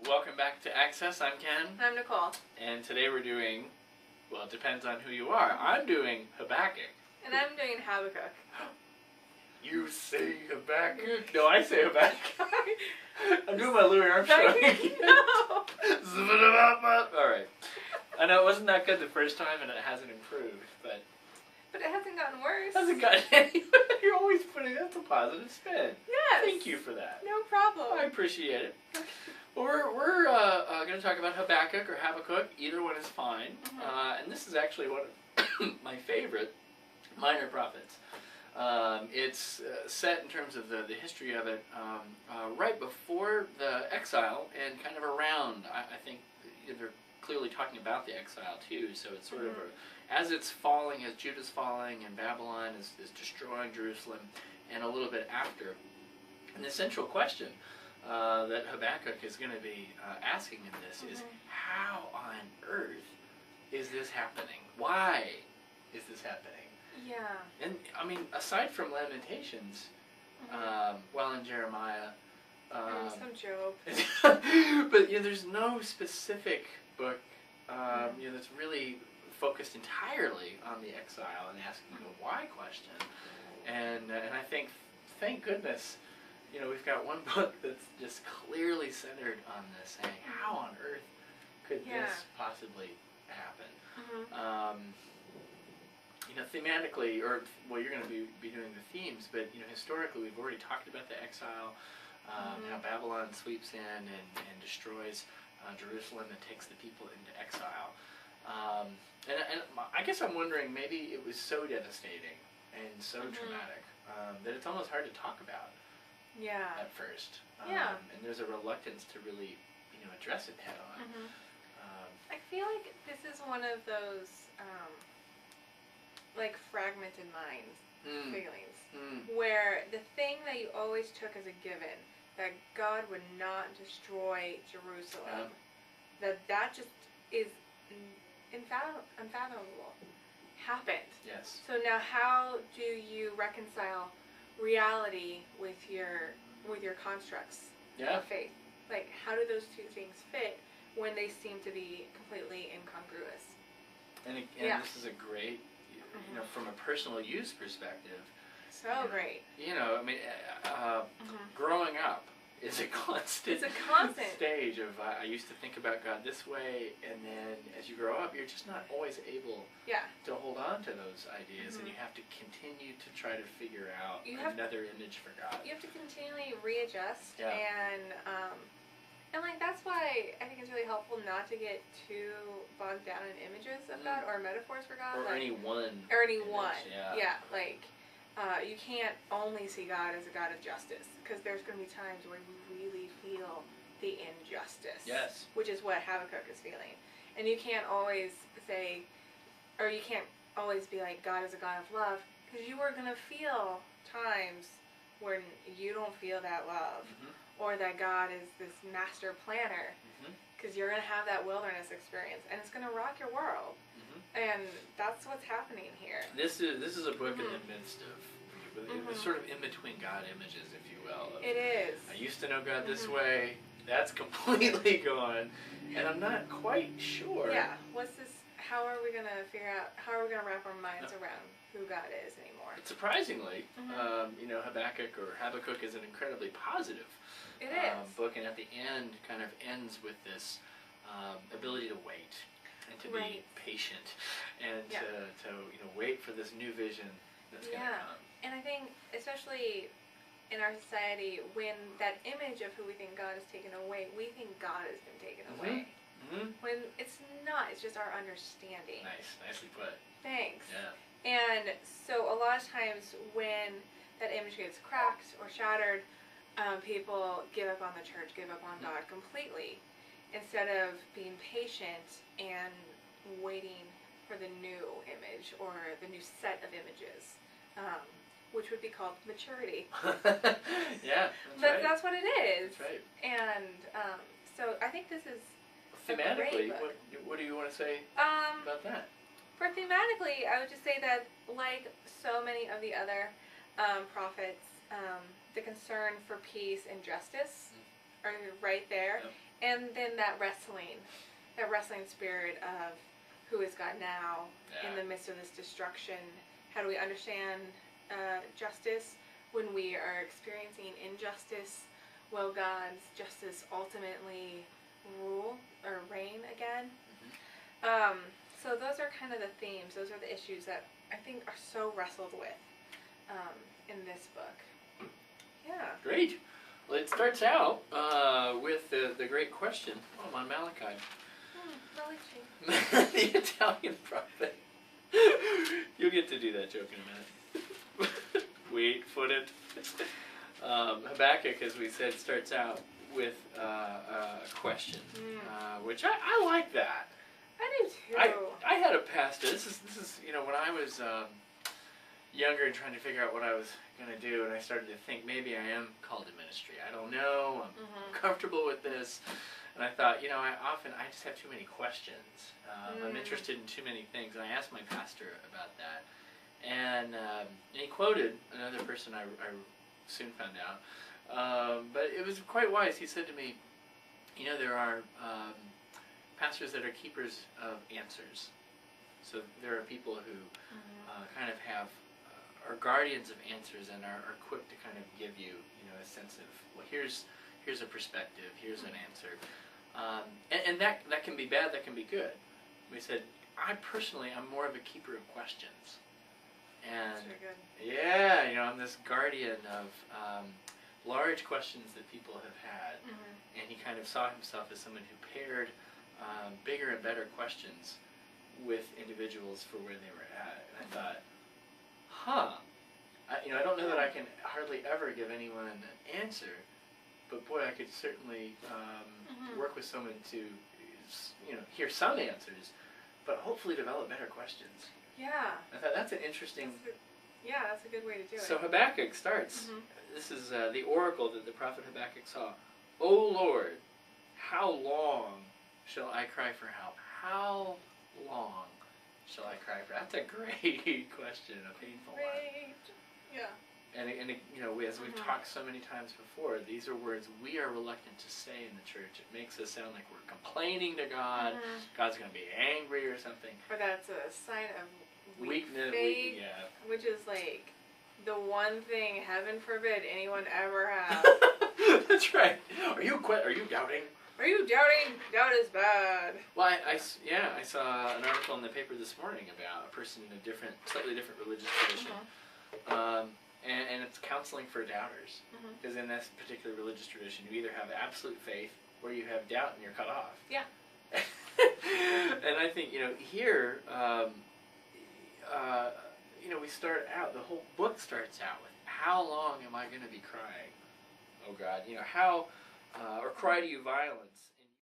Welcome back to Access. I'm Ken. I'm Nicole. And today we're doing, well, it depends on who you are. I'm doing Habakkuk. And I'm doing Habakkuk. You say Habakkuk? No, I say Habakkuk. I'm doing my Louis Armstrong. No. Alright. I know it wasn't that good the first time and it hasn't improved, but it hasn't gotten worse. It hasn't gotten any. You're always putting, that's a positive spin. Yes. Thank you for that. No problem. I appreciate it. Well, we're going to talk about Habakkuk or Habakkuk. Either one is fine. And this is actually one of my favorite minor prophets. It's set in terms of the history of it right before the exile and kind of around. I think they're clearly talking about the exile too. So it's sort of as it's falling, as Judah's falling and Babylon is destroying Jerusalem, and a little bit after. And the central question that Habakkuk is going to be asking in this is, how on earth is this happening? Why is this happening? Yeah. And I mean, aside from Lamentations, well, in Jeremiah, and some Job, but there's no specific book that's really focused entirely on the exile and asking the why question. And I think, thank goodness, we've got one book that's just clearly centered on this, saying, how on earth could this possibly happen? Thematically, or, well, you're going to be doing the themes, but, historically, we've already talked about the exile, how Babylon sweeps in and destroys Jerusalem and takes the people into exile. And I guess I'm wondering, maybe it was so devastating and so traumatic that it's almost hard to talk about at first. And there's a reluctance to really, address it head on. I feel like this is one of those like fragmented minds feelings, where the thing that you always took as a given, that God would not destroy Jerusalem, that just is unfathomable, happened. Yes. So now, how do you reconcile reality with your constructs of faith? Like, how do those two things fit when they seem to be completely incongruous? And this is a great, from a personal use perspective. So great. I mean, growing up is a constant. It's a constant stage of I used to think about God this way, and then as you grow up, you're just not always able to hold on to those ideas, and you have to continue to try to figure out another image for God. You have to continually readjust, and like that's why I think it's really helpful not to get too bogged down in images of God or metaphors for God, or like, any one. Like you can't only see God as a God of justice, because there's going to be times where you really feel the injustice. Yes. Which is what Habakkuk is feeling, and you can't always say, or you can't always be like God is a God of love, because you are going to feel times when you don't feel that love. Or that God is this master planner, because you're going to have that wilderness experience, and it's going to rock your world, and that's what's happening here. This is a book in the midst of, it's sort of in between God images, if you will. It is. I used to know God this way. That's completely gone, and I'm not quite sure. Yeah. What's this? How are we going to figure out? How are we going to wrap our minds around who God is anymore? Surprisingly, Habakkuk is an incredibly positive book, and at the end kind of ends with this ability to wait and to be patient and to wait for this new vision that's going to come. And I think, especially in our society, when that image of who we think God has taken away, we think God has been taken away. When it's not, it's just our understanding. Nicely put. Thanks. Yeah. And so a lot of times when that image gets cracked or shattered, people give up on the church, give up on God completely, instead of being patient and waiting for the new image or the new set of images, which would be called maturity. That's what it is. That's right. And so I think this is thematically. What do you want to say about that? For thematically, I would just say that, like so many of the other prophets, the concern for peace and justice are right there. And then that wrestling spirit of who is God now in the midst of this destruction. How do we understand justice when we are experiencing injustice? Will God's justice ultimately rule or reign again? So those are kind of the themes. Those are the issues that I think are so wrestled with in this book. Yeah. Great. Well, it starts out with the great question. Oh, I'm on Malachi. Malachi. The Italian prophet. You'll get to do that joke in a minute. Wait, foot it. Habakkuk, as we said, starts out with a question, which I like that. I do too. I had a pastor. This is when I was younger and trying to figure out what I was going to do, and I started to think maybe I am called to ministry. I don't know. I'm comfortable with this. And I thought, I just have too many questions. I'm interested in too many things. And I asked my pastor about that. And he quoted another person I soon found out. But it was quite wise. He said to me, there are pastors that are keepers of answers. So there are people who kind of are guardians of answers and are quick to kind of give you, a sense of, well, here's a perspective, here's an answer. And that can be bad, that can be good. We said, I'm more of a keeper of questions. And that's very good. Yeah, I'm this guardian of large questions that people have had. And he kind of saw himself as someone who paired bigger and better questions with individuals for where they were at. And I thought, I don't know that I can hardly ever give anyone an answer, but boy, I could certainly work with someone to, hear some answers, but hopefully develop better questions. Yeah. I thought that's an interesting... That's a good way to do it. So Habakkuk starts. This is the oracle that the prophet Habakkuk saw. O Lord, how long shall I cry for help? How long shall I cry for help? That's a great question, a painful one. Yeah. And as we've talked so many times before, these are words we are reluctant to say in the church. It makes us sound like we're complaining to God. God's going to be angry or something. Or that's a sign of weakness. Faith, which is like the one thing, heaven forbid, anyone ever has. That's right. Are you doubting? Are you doubting? Doubt is bad. Well, I saw an article in the paper this morning about a person in a slightly different religious tradition. And it's counseling for doubters. Because in this particular religious tradition, you either have absolute faith or you have doubt and you're cut off. Yeah. And I think, here, we start out, the whole book starts out with, how long am I going to be crying? Oh God, or cry to you violence.